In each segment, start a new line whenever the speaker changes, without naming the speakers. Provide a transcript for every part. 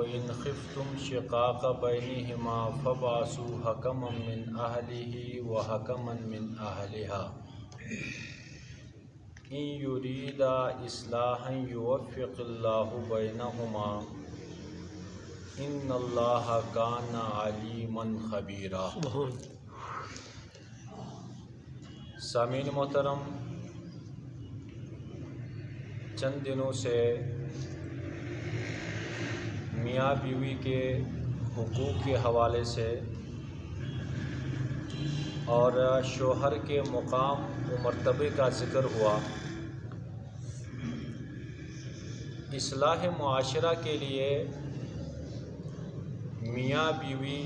وَإِنْ خِفْتُمْ شِقَاقَ بَيْنِهِمَا فَابْعَثُوا حَكَمًا مِّنْ أَهْلِهِ وَحَكَمًا مِّنْ أَهْلِهَا إِنْ يُرِيدَا إِصْلَاحًا يُوَفِّقِ اللَّهُ بَيْنَهُمَا إِنَّ اللَّهَ كَانَ عَلِيمًا خَبِيرًا۔ سامعین محترم، چند دنوں سے میاں بیوی کے حقوق کے حوالے سے اور شوہر کے مقام و مرتبے کا ذکر ہوا۔ اصلاح معاشرہ کے لیے میاں بیوی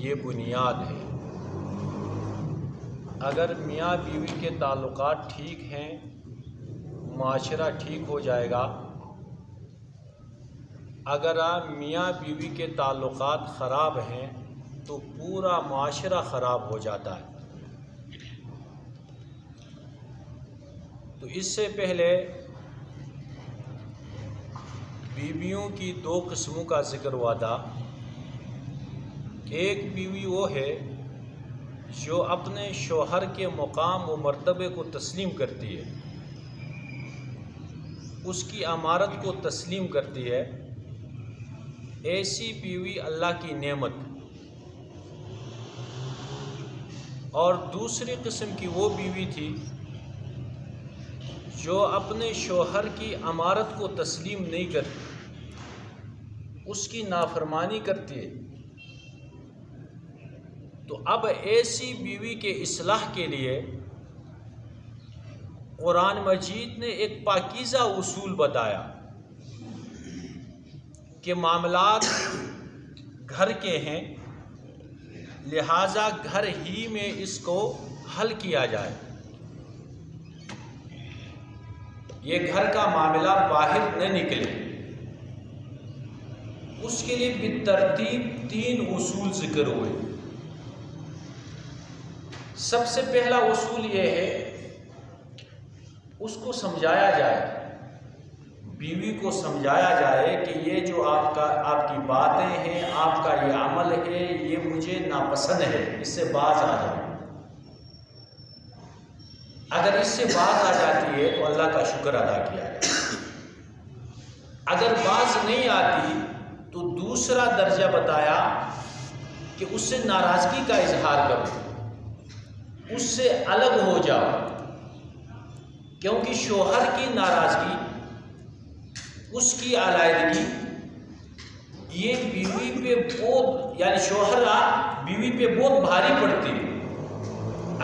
یہ بنیاد ہے۔ اگر میاں بیوی کے تعلقات ٹھیک ہیں، معاشرہ ٹھیک ہو جائے گا۔ اگر میاں بیوی کے تعلقات خراب ہیں تو پورا معاشرہ خراب ہو جاتا ہے۔ تو اس سے پہلے بیویوں کی دو قسموں کا ذکر ہوا تھا۔ ایک بیوی وہ ہے جو اپنے شوہر کے مقام و مرتبے کو تسلیم کرتی ہے، اس کی امانت کو تسلیم کرتی ہے۔ ایسی بیوی اللہ کی نعمت۔ اور دوسری قسم کی وہ بیوی تھی جو اپنے شوہر کی امانت کو تسلیم نہیں کرتی، اس کی نافرمانی کرتی ہے۔ تو اب ایسی بیوی کے اصلاح کے لیے قرآن مجید نے ایک پاکیزہ اصول بتایا کہ معاملات گھر کے ہیں، لہٰذا گھر ہی میں اس کو حل کیا جائے۔ یہ گھر کا معاملہ باہر نہ نکلے، اس کے لیے بالترتیب 3 اصول ذکر ہوئے۔ سب سے پہلا اصول یہ ہے اس کو سمجھایا جائے، بیوی کو سمجھایا جائے کہ یہ جو آپ کی باتیں ہیں، آپ کا یہ عمل ہے، یہ مجھے ناپسند ہے، اس سے باز آ جائے۔ اگر اس سے باز آ جاتی ہے تو اللہ کا شکر ادا کیا ہے۔ اگر باز نہیں آتی تو دوسرا درجہ بتایا کہ اس سے ناراضگی کا اظہار کرو، اس سے الگ ہو جاؤ، کیونکہ شوہر کی ناراضگی، اس کی علیحدگی یہ بیوی پہ بہت، یعنی شوہر بیوی پہ بہت بھاری پڑتی ہے۔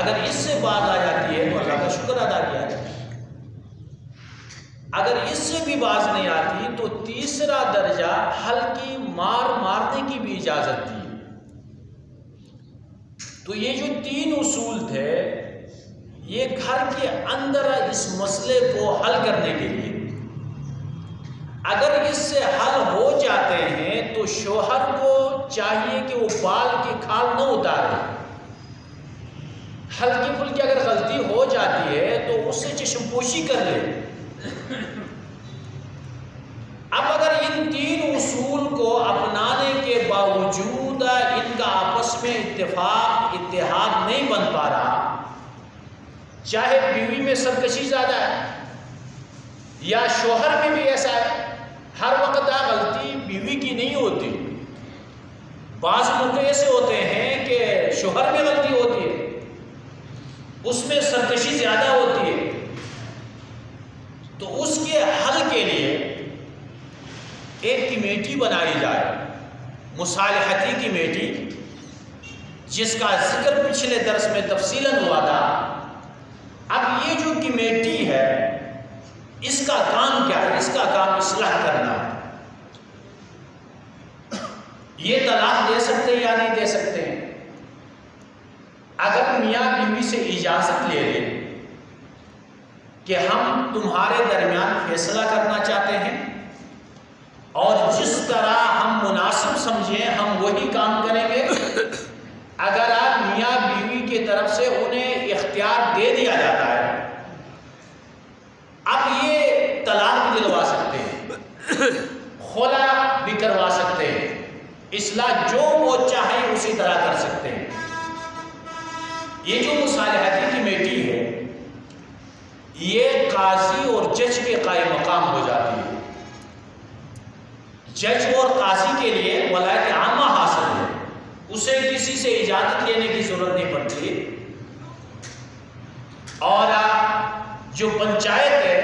اگر اس سے باز آ جاتی ہے تو اللہ کا شکر ادا کیا ہے۔ اگر اس سے بھی باز نہیں آتی تو تیسرا درجہ ہلکی مارنے کی بھی اجازت دی۔ تو یہ جو 3 اصول تھے، یہ گھر کے اندر اس مسئلے کو حل کرنے کے لیے، اگر اس سے حل ہو جاتے ہیں تو شوہر کو چاہیے کہ وہ بال کی کھال نہ اتارے۔ ہلکی پھلکی اگر غلطی ہو جاتی ہے تو اس سے چشم پوشی کر لے۔ اب اگر ان 3 اصول کو اپنانے کے باوجود ان کا آپس میں اتحاد نہیں بن پا رہا، چاہے بیوی میں سرکشی زیادہ ہے یا شوہر میں بھی ایسا ہے، ہر وقت غلطی بیوی کی نہیں ہوتی، بعض موقع ایسے ہوتے ہیں کہ شوہر میں غلطی ہوتی ہے، اس میں سرکشی زیادہ ہوتی ہے، تو اس کے حل کے لیے ایک کمیٹی بنائی جائے، مصالحتی کمیٹی، جس کا ذکر پچھلے درس میں تفصیلاً ہوا تھا۔ اب یہ جو کمیٹی ہے، اس کا کام کیا ہے؟ اس کا کام اصلاح کرنا ہے۔ یہ طلاق دے سکتے یا نہیں دے سکتے ہیں؟ اگر میاں بیوی سے اجازت لے لیں کہ ہم تمہارے درمیان فیصلہ کرنا چاہتے ہیں اور جس طرح ہم مناسب سمجھیں ہم وہی کام کریں گے، اگر آپ میاں بیوی کی طرف سے انہیں اختیار دے دیا جاتا ہے، اب یہ طلاق بھی دلوا سکتے ہیں، خلا بھی کروا سکتے ہیں، اصلاح جو وہ چاہے اسی طرح کر سکتے ہیں۔ یہ جو مصالحتی کمیٹی ہے یہ قاضی اور جج کے قائم مقام ہو جاتی ہے۔ جج اور قاضی کے لیے ولایت عامہ حاصل ہے، اسے کسی سے اجازت لینے کی ضرورت نہیں پڑتی، اور جو پنچایت ہے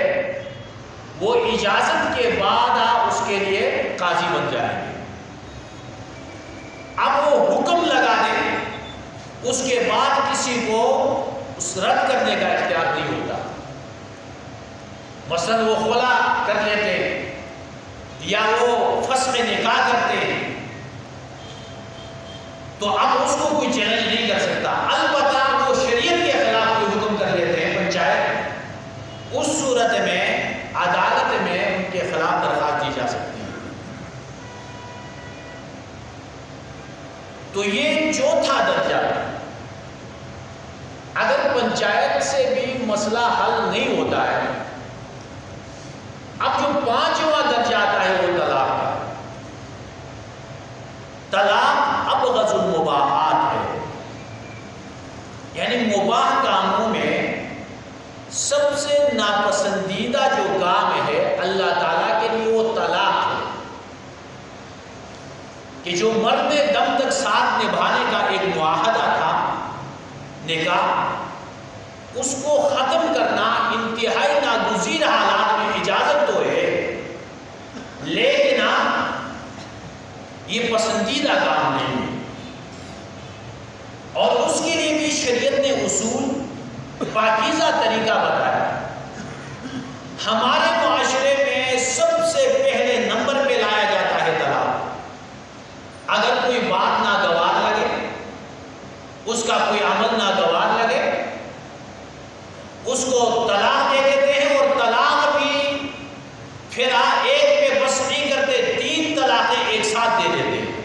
وہ اجازت کے بعد اس کے لیے قاضی بن جائے گی۔ اب وہ حکم لگا دے اس کے بعد کسی کو اس رد کرنے کا اختیار نہیں ہوتا۔ مثلا وہ خلا کر لیتے یا وہ فسخ نکاح کرتے ہیں تو اب اس کو کوئی چیلنج نہیں کر سکتا۔ البتہ وہ شریعت کے خلاف کوئی حکم کر لیتے ہیں پنچایت، اس صورت میں عدالت میں ان کے خلاف درخواست دی جا سکتی ہے۔ تو یہ چوتھا درجہ، اگر پنچایت سے بھی مسئلہ حل نہیں ہوتا ہے، اب جو پانچواں درجہ آتا ہے وہ طلاق کا۔ طلاق ابغض المباحات ہے، یعنی مباح کاموں میں سب سے ناپسندیدہ جو کام ہے اللہ تعالیٰ کے لیے وہ طلاق ہے، کہ جو مرد دم تک ساتھ نبھانے کا ایک معاہدہ تھا نکاح، اس کو ختم کرنا انتہائی ناگزیر حالات میں اجازت تو ہے، لیکن یہ پسندیدہ کام نہیں ہے، اور اس کے لیے بھی شریعت نے اصول پاکیزہ طریقہ بتایا۔ ہمارے معاشرے میں سب سے پہلے نمبر پہ لایا جاتا ہے طلاق۔ اگر کوئی بات ناگوار لگے، اس کا کوئی عمل ناگوار لگے، اس کو طلاق دے دیتے ہیں، اور طلاق بھی پھر ایک پہ بس نہیں کرتے، 3 طلاقیں ایک ساتھ دے دیتے ہیں،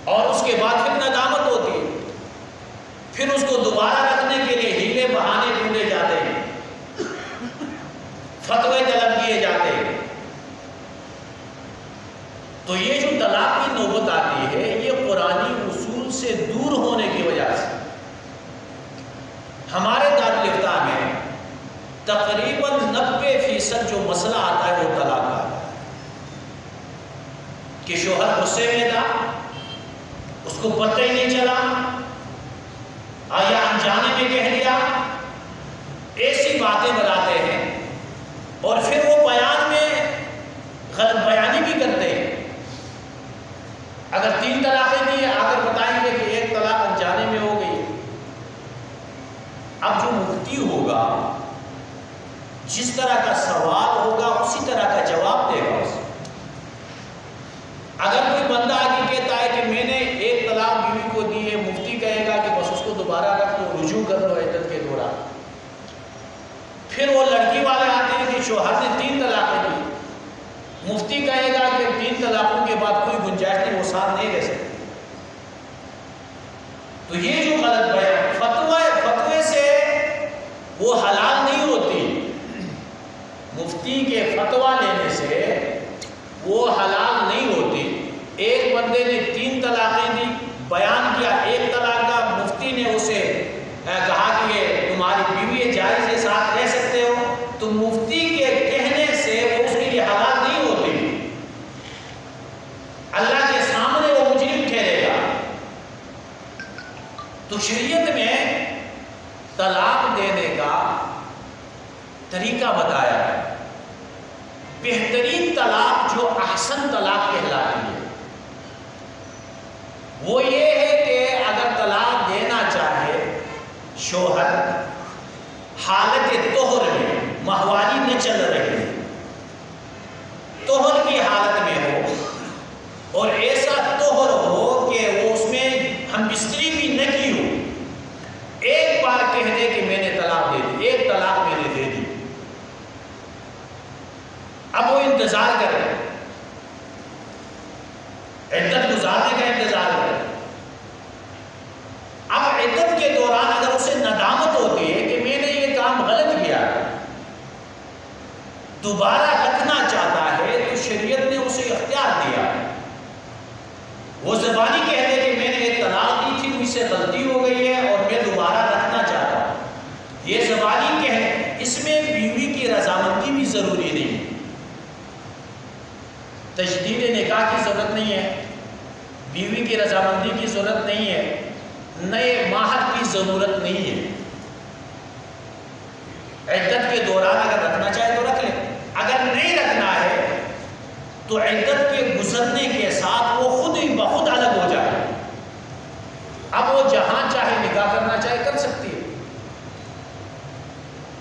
اور اس کے بعد پھر ندامت ہوتی ہے، پھر اس کو دوبارہ رکھنے کے لیے ہیلے بہانے ڈھونڈے جاتے ہیں، فتوے طلب کیے جاتے ہیں۔ تو یہ جو طلاق کی نوبت آتی ہے یہ قرآنی اصول سے دور ہونے کی وجہ سے۔ ہمارے دارالفتہ میں تقریباً 90% جو مسئلہ آتا ہے وہ طلاق کا ہے، کہ شوہر غصے میں تھا، اس کو پتہ ہی نہیں چلا، یا انجانے میں کہہ لیا، ایسی باتیں بناتے ہیں، اور پھر وہ بیان میں غلط بیانی بھی کرتے ہیں۔ اگر 3 طلاقیں دی آ کر بتائیں گے کہ 1 طلاق انجانے میں ہو گئی۔ اب جو مفتی ہوگا جس طرح کا سوال ہوگا اسی طرح کا جواب دے گا اسے۔ اگر کوئی بندہ آگے کہتا ہے کہ میں نے 1 طلاق بیوی کو دی ہے، مفتی کہے گا کہ بس اس کو دوبارہ رکھ دو، رجوع کر لو عدت کے دوران۔ پھر وہ لڑکی والے آتے ہیں کہ شوہر نے 3 طلاقیں دی، مفتی کہے گا کہ 3 طلاقوں کے بعد کوئی گنجائش نہیں، وہ ساتھ نہیں رہ سکتے۔ تو یہ جو غلط بیان فتوے سے وہ حلال نہیں ہوتی، مفتی کے فتویٰ لینے سے وہ حلال نہیں ہوتی۔ ایک بندے نے 3 طلاقیں دی، بیان کیا 1 طلاق کا، مفتی نے اسے کہا کہ یہ تمہاری بیوی جائز ہے، ساتھ رہ سکتے ہو، تو مفتی کے کہنے سے وہ اس کے لیے حلال نہیں ہوتی، اللہ کے سامنے وہ مجرم ٹھہرے گا۔ تو شریعت میں طلاق دینے کا طریقہ بتایا ہے۔ بہترین طلاق جو احسن طلاق کہلاتی ہے وہ یہ ہے کہ اگر طلاق دینا چاہے شوہر حالت طہر میں، ماہواری نہ چل رہی، طہر کی حالت میں ہو، اور ایسا طہر ہو کہ وہ اس میں ہم بستری بھی نہ کی ہو، ایک بار کہہ دے کہ میں نے طلاق دے دی، 1 طلاق میں نے دے دی، اب وہ انتظار کرے، عدت گزارنے کا انتظار کرے۔ اب عدت کے دوران اگر اسے ندامت ہوتی ہے کہ میں نے یہ کام غلط کیا، تجدید نکاح کی ضرورت نہیں ہے، بیوی کی رضامندی کی ضرورت نہیں ہے، نئے مہر کی ضرورت نہیں ہے۔ عدت کے دوران اگر رکھنا چاہے تو رکھ لے، اگر نہیں رکھنا ہے تو عدت کے گزرنے کے ساتھ وہ خود ہی بخود الگ ہو جائے، اب وہ جہاں چاہے نکاح کرنا چاہے کر سکتی ہے۔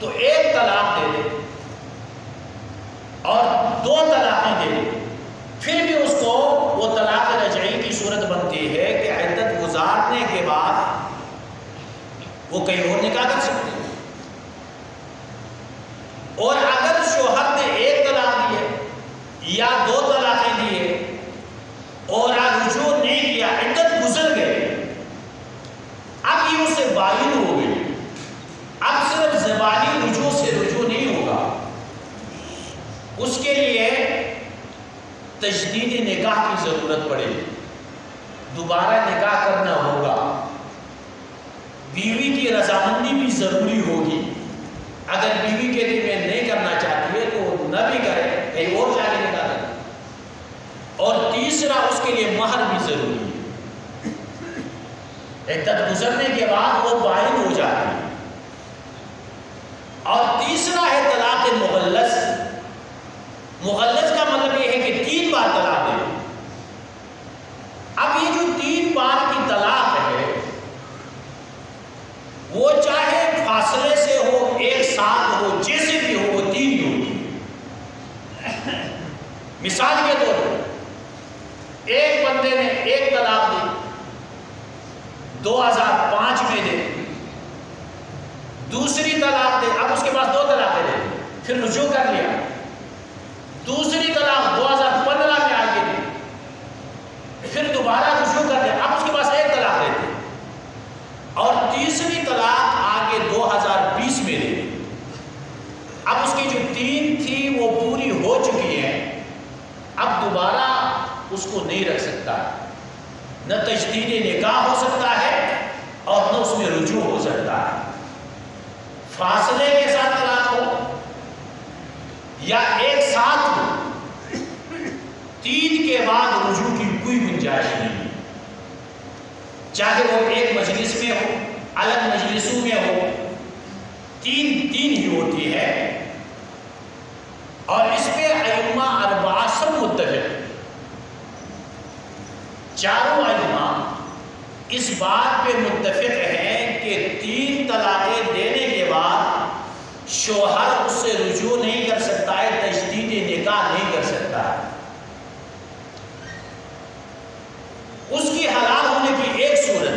تو ایک طلاق دے دے اور 2 طلاقیں دے دے، پھر بھی اس کو وہ طلاق رجعی کی صورت بنتی ہے کہ عدت گزارنے کے بعد وہ کہیں اور نکاح کر سکتے ہیں۔ اور اگر شوہر نے 1 طلاق دیے یا 2 طلاقیں دیے اور رجوع نہیں کیا، عدت گزر گئے، اب یہ اس سے بائن ہو گئی، اب صرف زبانی رجوع سے رجوع نہیں ہوگا، اس کے لیے تجدید نکاح کی ضرورت پڑے گی، دوبارہ نکاح کرنا ہوگا، بیوی کی رضامندی بھی ضروری ہوگی۔ اگر بیوی کے لیے میں نہیں کرنا چاہتی ہے تو نہ بھی کرے، کہیں اور جا کے نکاح کرے۔ اور تیسرا، اس کے لیے مہر بھی ضروری ہے، عدت گزرنے کے بعد وہ بائن ہو جاتی ہے۔ اور تیسرا ہے طلاق مغلظ۔ مغلظ کا مطلب یہ ہے کہ 3 بار طلاق دے۔ اب یہ جو 3 بار کی طلاق ہے وہ چاہے فاصلے سے ہو، ایک ساتھ ہو، جیسے بھی ہو، وہ 3 ہی ہوتی۔ مثال کے طور پر ایک بندے نے 1 طلاق دی 2005 میں دے، دوسری طلاق دے، اب اس کے پاس 2 طلاقیں دے، پھر رجوع کر لیا، دوسری طلاق 2015 میں آگے دی، پھر دوبارہ رجوع کر لیا، اب اس کے پاس 1 طلاق دے، اور تیسری طلاق آگے 2020 میں دے دی۔ اب اس کی جو 3 تھی وہ پوری ہو چکی ہے، اب دوبارہ اس کو نہیں رکھ سکتا، نہ تجدید نکاح ہو سکتا ہے اور نہ اس میں رجوع ہو سکتا ہے۔ فاصلے کے ساتھ طلاق ہو یا ایک ساتھ ہو، 3 کے بعد رجوع کی کوئی گنجائش نہیں، چاہے وہ ایک مجلس میں ہو، الگ مجلسوں میں ہو، 3 ہی ہوتی ہے۔ اور اس پہ ائمہ 4 سب متفق، چاروں ائمہ اس بات پہ متفق ہیں کہ 3 طلاقیں دینے کے بعد شوہر اس سے رجوع نہیں کر سکتا ہے، تجدید نکاح نہیں کر سکتا ہے۔ اس کی حلال ہونے کی ایک صورت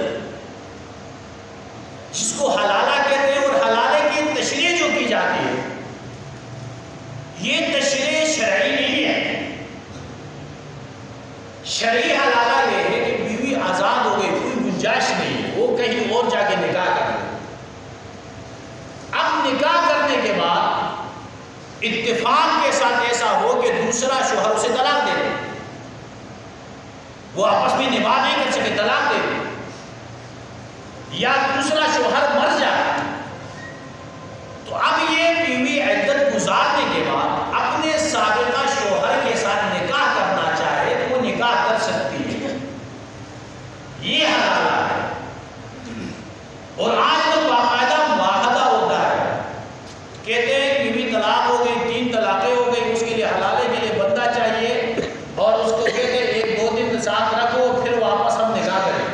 جس کو حلالہ کہتے ہیں، اور حلالے کی تشریح جو کی جاتی ہے یہ تشریح شرعی نہیں ہے۔ شرعی حلالہ یہ ہے کہ بیوی آزاد ہو گئی، کوئی گنجائش نہیں ہے، وہ کہیں اور جا کے نکاح کر لے۔ اب نکاح کرنے کے بعد اتفاق کے ساتھ ایسا ہو کہ دوسرا شوہر اسے طلاق دے دے، وہ آپس میں نباہ نہیں کر سکے، طلاق دے دے، یا دوسرا شوہر مر جائے، تو اب یہ بیوی عدت گزارنے کے بعد اپنے سابقہ شوہر کے ساتھ نکاح کرنا چاہے تو وہ نکاح کر سکتی ہے، یہ حلالہ ہے۔ اور آج تو باقاعدہ معاہدہ ہوتا ہے، کہتے ہیں بیوی طلاق ہو گئی، 3 طلاقیں ہو گئی، اس کے لیے حلالے کے لیے بندہ چاہیے، اور اس کو کہتے ہیں 1-2 دن ساتھ رکھو پھر واپس ہم نکاح کریں۔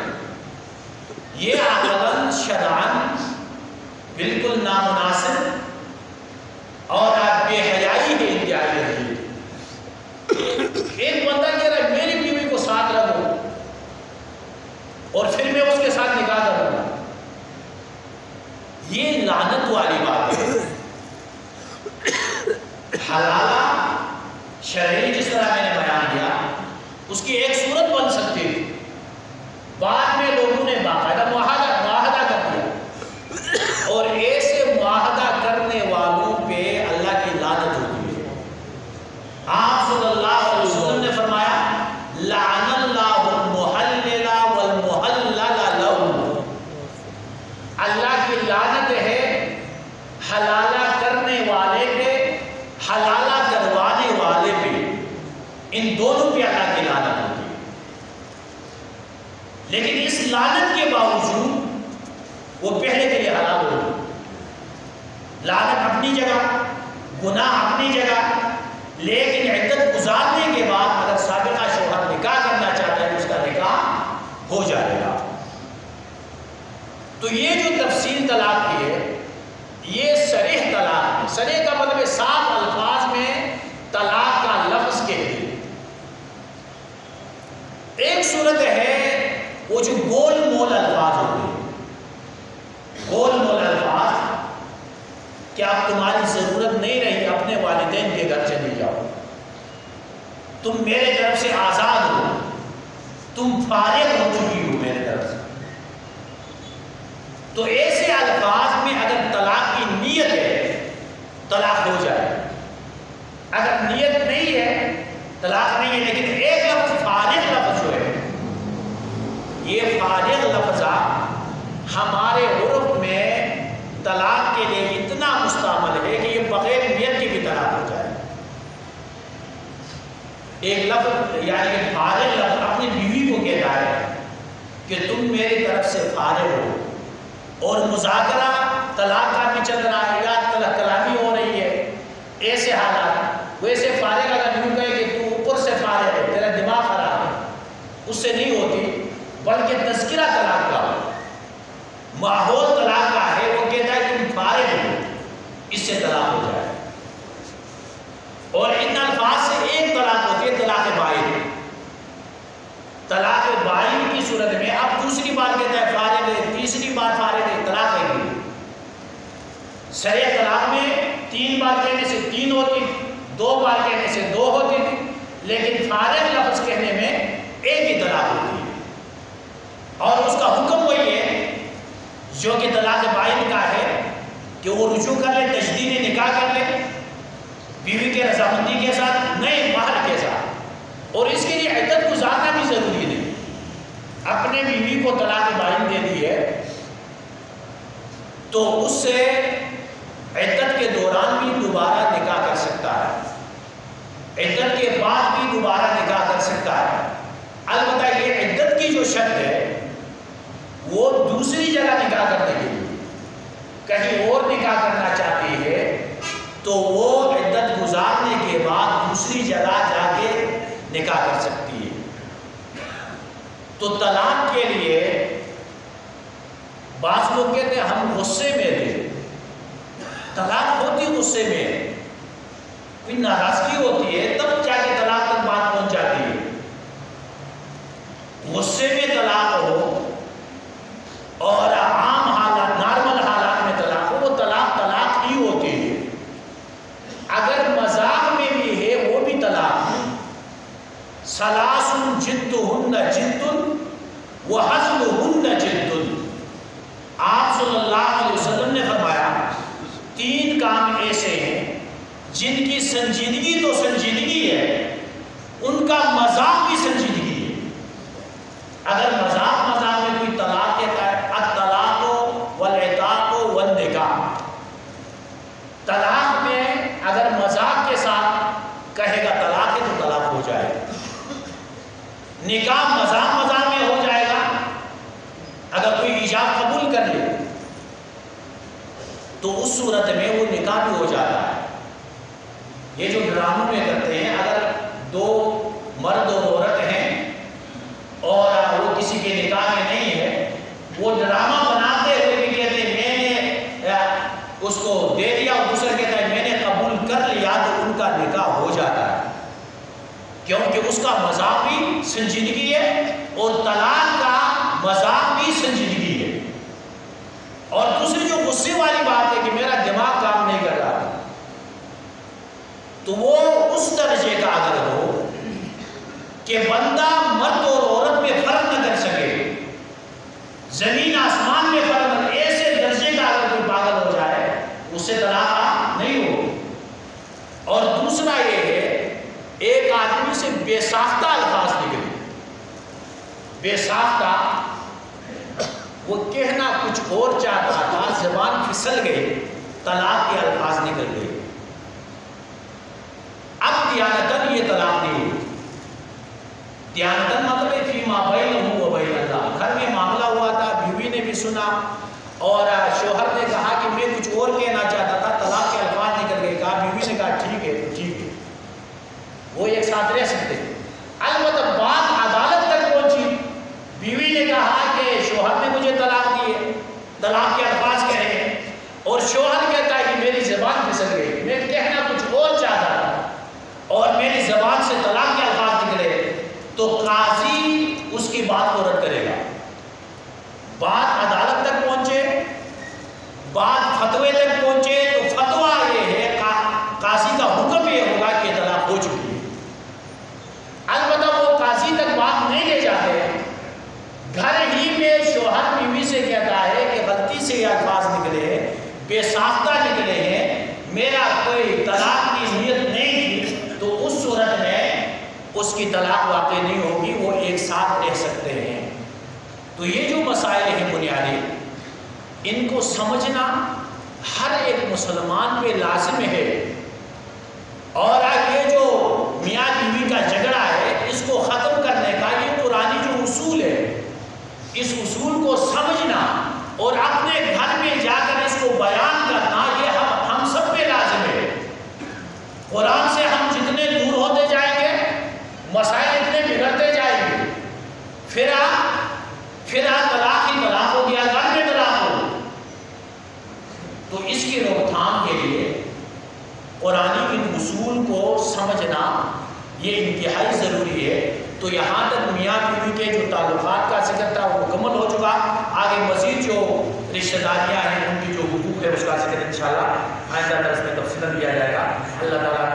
یہ عقلاً شرعاً بالکل نامناسب اور بے حیائی ہے، انتہائی رہی۔ ایک بندہ کہہ رہا ہے میری بیوی کو ساتھ رکھو اور پھر میں اس کے ساتھ نکاح کروں گا، یہ لعنت والی بات ہے۔ حلالہ شرعی جس طرح میں نے بیان کیا اس کی ایک صورت بن سکتی تھی، بعد میں لوگوں نے باقاعدہ معاہدہ کر دیا، اور ایسے معاہدہ کرنے والوں پہ اللہ کی لعنت ہوتی ہے۔ آپ صلی اللہ علیہ وسلم نے فرمایا لعن اللہ المحلل والمحلل له، اللہ کی لعنت ہے حلالہ کرنے والے پہ، حلالہ کروانے والے پہ۔ ان دونوں پہ اللہ کی لعنت ہوتی ہے. لیکن اس لعنت کے باوجود وہ پہلے کے لیے حلال ہو گئی. لعنت اپنی جگہ، گناہ اپنی جگہ، لیکن عدت گزارنے کے بعد اگر سابقہ شوہر نکاح کرنا چاہتا ہے اس کا نکاح ہو جائے گا. تو یہ جو تفصیل طلاق کی ہے یہ صریح طلاق ہے. صریح کا مطلب صاف الفاظ میں طلاق کا لفظ کہتے ہیں. ایک صورت ہے وہ جو گول مول الفاظ ہوتے ہیں. گول مول الفاظ کہ اب تمہاری ضرورت نہیں رہی، اپنے والدین کے گھر چلی جاؤ، تم میرے طرف سے آزاد ہو، تم فارغ ہو چکی ہو میرے طرف سے. تو ایسے الفاظ میں اگر طلاق کی نیت ہے طلاق ہو جائے. اگر نیت نہیں ہے طلاق نہیں ہے. لیکن ایک لفظ فارغ لفظ جو ہے، یہ فارغ لفظ ہمارے عرف میں طلاق کے لیے اتنا مستعمل ہے کہ یہ بغیر نیت کی بھی طلاق ہو جائے. ایک لفظ یعنی کہ فارغ لفظ اپنی بیوی کو کہتا ہے کہ تم میری طرف سے فارغ ہو، اور مذاکرہ طلاق کا بھی چل رہا ہے یا طلاق کلامی ہو رہی ہے، ایسے حالات ویسے فارغ اگر یوں کہے کہ تو اوپر سے فارغ ہے، تیرا دماغ خراب ہے، اس سے نہیں ہوتی، بلکہ تذکرہ طلاق کا ہو، ماحول طلاق کا ہے. وہ کہتا ہے تم فارغ ہو، اس سے طلاق ہو جائے. اور ان الفاظ سے ایک طلاق ہوتی ہے طلاق بائن. طلاق بائن کی صورت میں اب دوسری بار کہتا ہے فارغ ہے، تیسری بار فارغ ہے، طلاق ہے. شرع طلاق میں 3 بار کہنے سے 3 ہوتی، 2 بار کہنے سے 2 ہوتی تھی، لیکن فارغ لفظ کہنے میں ایک ہی طلاق ہوتی ہے. اور اس کا حکم وہی ہے جو کہ طلاق بائن کا ہے کہ وہ رجوع کر لے، تجدید نکاح کر لے بیوی کے رضامندی کے ساتھ، نئے مہر کے ساتھ. اور اس کے لیے عدت گزارنا بھی ضروری نہیں. اپنے بیوی کو طلاق بائن دے دی ہے تو اس سے عدت کے دوران بھی دوبارہ نکاح کر سکتا ہے، عدت کے بعد بھی دوبارہ نکاح کر سکتا ہے. البتہ یہ عدت کی جو شرط ہے وہ دوسری جگہ نکاح کرنے کے لیے کہیں اور نکاح کرنا چاہتی ہے تو وہ عدت گزارنے کے بعد دوسری جگہ جا کے نکاح کر سکتی ہے. تو طلاق کے لیے بعض لوگ کہتے ہیں ہم غصے میں تھے. طلاق ہوتی غصے میں، کوئی ناراضگی ہوتی ہے تب جا کے طلاق تک بات پہنچ جاتی ہے. غصے میں طلاق ہو اور عام حالات نارمل حالات میں طلاق ہو، وہ طلاق طلاق ہی ہوتی ہے. اگر مذاق میں بھی ہے وہ بھی طلاق ہے. ثلاث جدہن جد وحزلہن جد. آپ صلی اللہ علیہ وسلم نے فرمایا 3 کام ایسے ہیں جن کی سنجیدگی تو سنجیدگی ہے، ان کا مذاق بھی سنجیدگی ہے. اگر مذاق میں کوئی طلاق کہتا ہے الطلاق والعتاق والنکاح، طلاق میں اگر مذاق کے ساتھ کہے گا طلاق ہے تو طلاق ہو جائے گا. نکاح مذاق میں ہو جائے گا. اگر کوئی ایجاب قبول کر لے تو اس صورت میں وہ نکاح بھی ہو جاتا ہے. یہ جو ڈراموں میں کرتے ہیں، اگر 2 مرد اور عورت ہیں اور وہ کسی کے نکاح میں نہیں ہے، وہ ڈرامہ بناتے ہوئے بھی کہتے ہیں میں نے اس کو دے دیا، اور دوسرا کہتا ہے میں نے قبول کر لیا، تو ان کا نکاح ہو جاتا ہے. کیونکہ اس کا مذاق بھی سنجیدگی ہے اور طلاق کا مذاق بھی سنجیدگی ہے. اور دوسری جو غصے والی بات ہے کہ میرا دماغ کام نہیں کر رہا، تو وہ اس درجے کا اگر ہو کہ بندہ مرد اور عورت میں فرق نہ کر سکے، زمین آسمان میں فرق نہ، ایسے درجے کا اگر کوئی پاگل ہو جائے اس سے طلاق نہیں ہو. اور دوسرا یہ ہے ایک آدمی سے بے ساختہ الفاظ نکلے. بے ساختہ وہ کہنا کچھ اور چاہتا تھا، زبان پھسل گئی، طلاق کے الفاظ نکل گئے. اب دیانتاً یہ طلاق نہیں ہوئی. دیانتاً مطلب فی ما بینہ و بین اللہ، گھر میں معاملہ ہوا تھا، بیوی نے بھی سنا اور شوہر نے کہا کہ میں کچھ اور کہنا چاہتا تھا، طلاق کے الفاظ نکل گئے، کہا بیوی نے کہا ٹھیک ہے تو ٹھیک ہے، وہ ایک ساتھ رہ سکتے ہیں۔ البتہ بات عدالت تک پہنچی، بیوی نے کہا کہ شوہر نے مجھے طلاق دی ہے، طلاق کے الفاظ کہے ہیں، اور شوہر کہتا ہے کہ میری زبان پھسل گئی، میں کہنا کچھ اور چاہتا تھا اور میری زبان سے طلاق کے الفاظ نکلے، تو قاضی اس کی بات کو رد کرے گا۔ بات عدالت تک پہنچے، بات فتوے تک پہنچے تو فتویٰ یہ ہے، قاضی کا حکم یہ ہوگا کہ طلاق ہو چکی ہے۔ البتہ وہ قاضی تک بات نہیں لے جاتے، گھر ہی میں شوہر بیوی سے کہتا ہے کہ غلطی سے یہ الفاظ نکلے ہیں، بے ساختہ نکلے ہیں، میرا کوئی طلاق کی نیت نہیں تھی، تو اس صورت میں اس کی طلاق واقع نہیں ہوگی، وہ ایک ساتھ رہ سکتے ہیں۔ تو یہ جو مسائل ہیں بنیادی، ان کو سمجھنا ہر ایک مسلمان پہ لازم ہے، اور یہ جو میاں بیوی کا جھگڑا ہے اس کو ختم کرنے کا یہ قرآنی جو اصول ہے، اس اصول کو سمجھنا اور اپنے گھر میں جا کر اس کو بیان کرنا، یہ ہم سب پہ لازم ہے۔ قرآن سے ہم جتنے دور ہوتے جائیں گے مسائل اتنے بگڑتے جائیں گے، پھر طلاق ہی طلاق ہو گیا، گھر میں طلاق ہو گیا۔ تو اس کی روک تھام کے لیے قرآنی ان اصول کو سمجھنا یہ انتہائی ضروری ہے۔ تو یہاں تک میاں بیوی کے جو تعلقات کا ذکر تھا وہ مکمل ہو چکا، آگے مزید جو رشتہ داریاں ہیں ان کی جو حقوق ہے اس کا ذکر انشاءاللہ آئندہ درس میں تفصیلاً کیا جائے گا۔ اللہ تعالیٰ